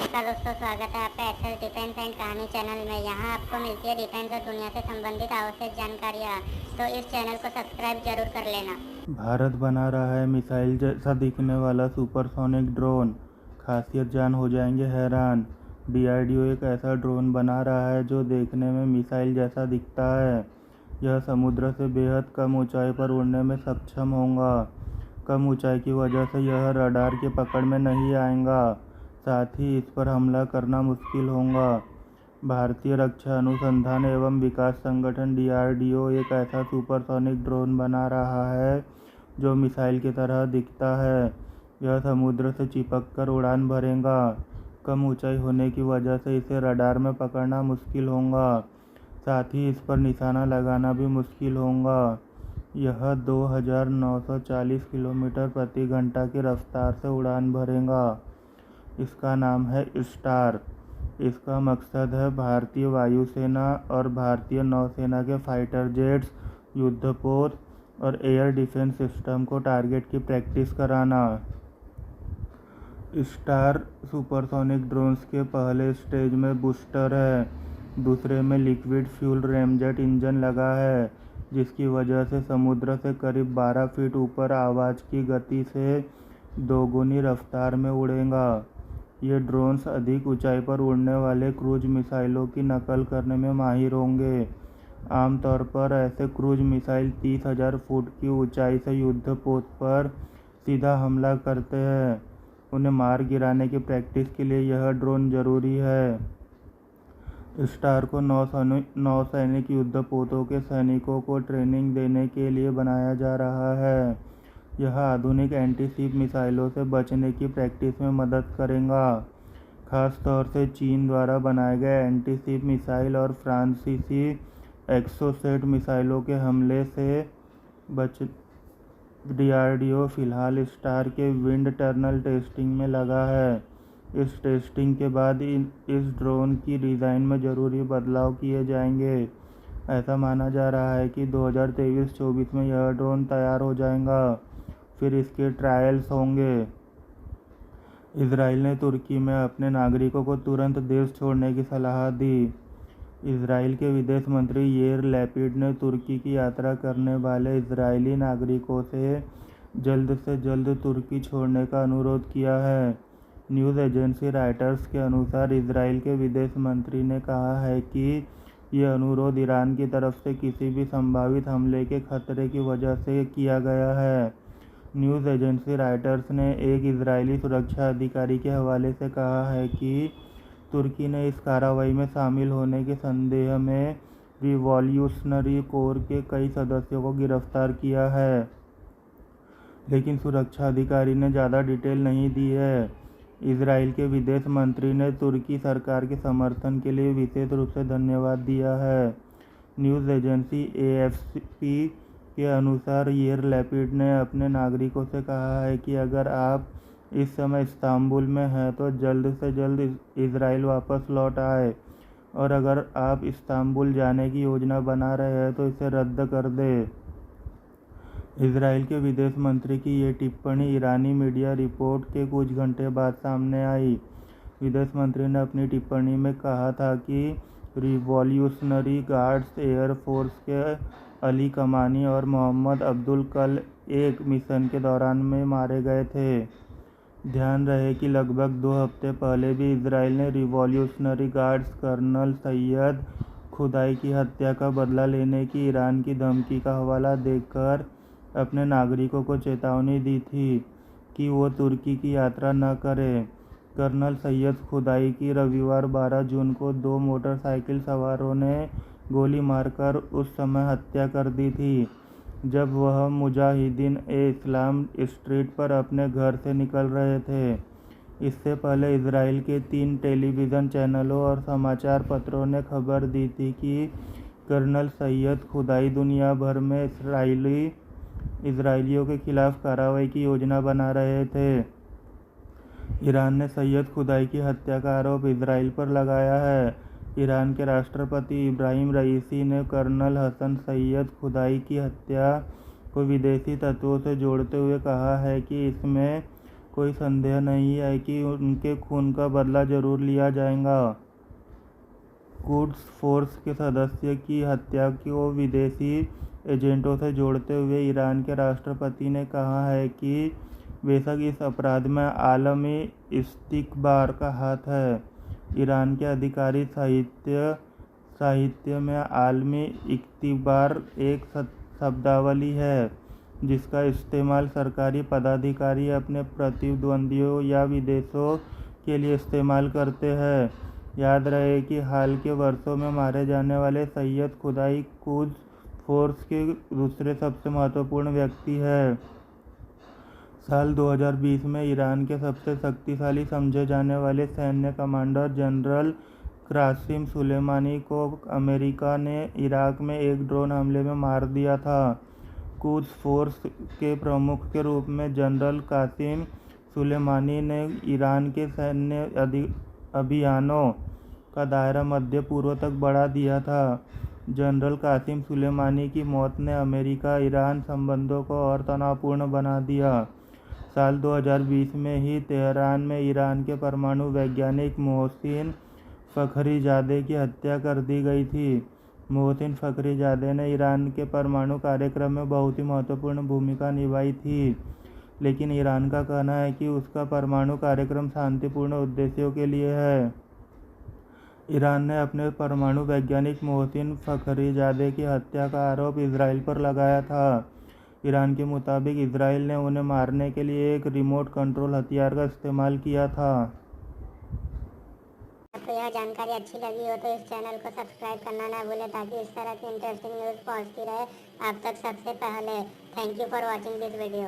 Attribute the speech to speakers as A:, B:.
A: नमस्कार दोस्तों, स्वागत है आपका एक्सेल डिफेंस एंड कहानी चैनल में। यहाँ आपको मिलती है डिफेंस और दुनिया से संबंधित आवश्यक जानकारियाँ, तो इस चैनल को सब्सक्राइब जरूर कर लेना।
B: भारत बना रहा है मिसाइल जैसा दिखने वाला सुपरसोनिक ड्रोन। खासियत जान हो जाएंगे हैरान। डीआरडीओ एक ऐसा ड्रोन बना रहा है जो देखने में मिसाइल जैसा दिखता है। यह समुद्र से बेहद कम ऊंचाई पर उड़ने में सक्षम होगा। कम ऊंचाई की वजह से यह रडार की पकड़ में नहीं आएगा, साथ ही इस पर हमला करना मुश्किल होगा। भारतीय रक्षा अनुसंधान एवं विकास संगठन डीआरडीओ एक ऐसा सुपरसोनिक ड्रोन बना रहा है जो मिसाइल की तरह दिखता है। यह समुद्र से चिपक कर उड़ान भरेगा। कम ऊंचाई होने की वजह से इसे रडार में पकड़ना मुश्किल होगा, साथ ही इस पर निशाना लगाना भी मुश्किल होगा। यह 2940 किलोमीटर प्रति घंटा की रफ्तार से उड़ान भरेगा। इसका नाम है स्टार। इसका मकसद है भारतीय वायुसेना और भारतीय नौसेना के फाइटर जेट्स, युद्धपोत और एयर डिफेंस सिस्टम को टारगेट की प्रैक्टिस कराना। स्टार सुपरसोनिक ड्रोन्स के पहले स्टेज में बूस्टर है, दूसरे में लिक्विड फ्यूल रैमजेट इंजन लगा है, जिसकी वजह से समुद्र से करीब 12 फीट ऊपर आवाज़ की गति से दोगुनी रफ्तार में उड़ेगा। ये ड्रोन्स अधिक ऊंचाई पर उड़ने वाले क्रूज मिसाइलों की नकल करने में माहिर होंगे। आमतौर पर ऐसे क्रूज मिसाइल 30,000 फुट की ऊंचाई से युद्धपोत पर सीधा हमला करते हैं। उन्हें मार गिराने की प्रैक्टिस के लिए यह ड्रोन जरूरी है। स्टार को नौसैनिक युद्धपोतों के सैनिकों को ट्रेनिंग देने के लिए बनाया जा रहा है। यह आधुनिक एंटी-शिप मिसाइलों से बचने की प्रैक्टिस में मदद करेगा। खास तौर से चीन द्वारा बनाए गए एंटी-शिप मिसाइल और फ्रांसीसी एक्सोसेट मिसाइलों के हमले से बच डीआरडीओ फिलहाल स्टार के विंड टनल टेस्टिंग में लगा है। इस टेस्टिंग के बाद इस ड्रोन की डिज़ाइन में ज़रूरी बदलाव किए जाएंगे। ऐसा माना जा रहा है कि 2023-24 में यह ड्रोन तैयार हो जाएगा, फिर इसके ट्रायल्स होंगे। इजराइल ने तुर्की में अपने नागरिकों को तुरंत देश छोड़ने की सलाह दी। इजराइल के विदेश मंत्री येर लैपिड ने तुर्की की यात्रा करने वाले इजरायली नागरिकों से जल्द तुर्की छोड़ने का अनुरोध किया है। न्यूज़ एजेंसी रॉयटर्स के अनुसार इजराइल के विदेश मंत्री ने कहा है कि ये अनुरोध ईरान की तरफ से किसी भी संभावित हमले के खतरे की वजह से किया गया है। न्यूज़ एजेंसी रॉयटर्स ने एक इजरायली सुरक्षा अधिकारी के हवाले से कहा है कि तुर्की ने इस कार्रवाई में शामिल होने के संदेह में रिवॉल्यूशनरी कोर के कई सदस्यों को गिरफ्तार किया है, लेकिन सुरक्षा अधिकारी ने ज़्यादा डिटेल नहीं दी है। इजराइल के विदेश मंत्री ने तुर्की सरकार के समर्थन के लिए विशेष रूप से धन्यवाद दिया है। न्यूज़ एजेंसी एएफपी के अनुसार येर लैपिड ने अपने नागरिकों से कहा है कि अगर आप इस समय इस्तांबुल में हैं तो जल्द से जल्द इजराइल वापस लौट आए, और अगर आप इस्तांबुल जाने की योजना बना रहे हैं तो इसे रद्द कर दें। इजराइल के विदेश मंत्री की ये टिप्पणी ईरानी मीडिया रिपोर्ट के कुछ घंटे बाद सामने आई। विदेश मंत्री ने अपनी टिप्पणी में कहा था कि रिवॉल्यूशनरी गार्ड्स एयर फोर्स के अली कमानी और मोहम्मद अब्दुल कल एक मिशन के दौरान में मारे गए थे। ध्यान रहे कि लगभग 2 हफ्ते पहले भी इजराइल ने रिवॉल्यूशनरी गार्ड्स कर्नल सैयद खुदाई की हत्या का बदला लेने की ईरान की धमकी का हवाला देकर अपने नागरिकों को चेतावनी दी थी कि वो तुर्की की यात्रा न करें। कर्नल सैयद खुदाई की रविवार 12 जून को 2 मोटरसाइकिल सवारों ने गोली मारकर उस समय हत्या कर दी थी जब वह मुजाहिदीन-ए-इस्लाम स्ट्रीट पर अपने घर से निकल रहे थे। इससे पहले इजराइल के 3 टेलीविज़न चैनलों और समाचार पत्रों ने खबर दी थी कि कर्नल सैयद खुदाई दुनिया भर में इजरायलियों के खिलाफ कार्रवाई की योजना बना रहे थे। ईरान ने सैयद खुदाई की हत्या का आरोप इजराइल पर लगाया है। ईरान के राष्ट्रपति इब्राहिम रईसी ने कर्नल हसन सैयद खुदाई की हत्या को विदेशी तत्वों से जोड़ते हुए कहा है कि इसमें कोई संदेह नहीं है कि उनके खून का बदला जरूर लिया जाएगा। कुड्स फोर्स के सदस्य की हत्या को विदेशी एजेंटों से जोड़ते हुए ईरान के राष्ट्रपति ने कहा है कि बेशक इस अपराध में आलमी इस्तिकबार का हाथ है। ईरान के आधिकारिक साहित्य में आलमी इस्तिकबार एक शब्दावली है जिसका इस्तेमाल सरकारी पदाधिकारी अपने प्रतिद्वंदियों या विदेशों के लिए इस्तेमाल करते हैं। याद रहे कि हाल के वर्षों में मारे जाने वाले सैयद खुदाई कुद्स फोर्स के दूसरे सबसे महत्वपूर्ण व्यक्ति हैं। साल 2020 में ईरान के सबसे शक्तिशाली समझे जाने वाले सैन्य कमांडर जनरल कासिम सुलेमानी को अमेरिका ने इराक में एक ड्रोन हमले में मार दिया था। कुद्स फोर्स के प्रमुख के रूप में जनरल कासिम सुलेमानी ने ईरान के सैन्य अभियानों का दायरा मध्य पूर्व तक बढ़ा दिया था। जनरल कासिम सुलेमानी की मौत ने अमेरिका ईरान संबंधों को और तनावपूर्ण बना दिया। साल 2020 में ही तेहरान में ईरान के परमाणु वैज्ञानिक मोहसिन फ़खरीजादे की हत्या कर दी गई थी। मोहसिन फ़खरीजादे ने ईरान के परमाणु कार्यक्रम में बहुत ही महत्वपूर्ण भूमिका निभाई थी, लेकिन ईरान का कहना है कि उसका परमाणु कार्यक्रम शांतिपूर्ण उद्देश्यों के लिए है। ईरान ने अपने परमाणु वैज्ञानिक मोहसिन फ़खरीजादे की हत्या का आरोप इजराइल पर लगाया था। ईरान के मुताबिक इजराइल ने उन्हें मारने के लिए एक रिमोट कंट्रोल हथियार का इस्तेमाल किया था।
A: आपको यह जानकारी अच्छी लगी हो तो इस चैनल को सब्सक्राइब करना ना भूलें ताकि इस तरह की इंटरेस्टिंग न्यूज़ पहुंचती रहे आप तक सबसे पहले। Thank you for watching this video.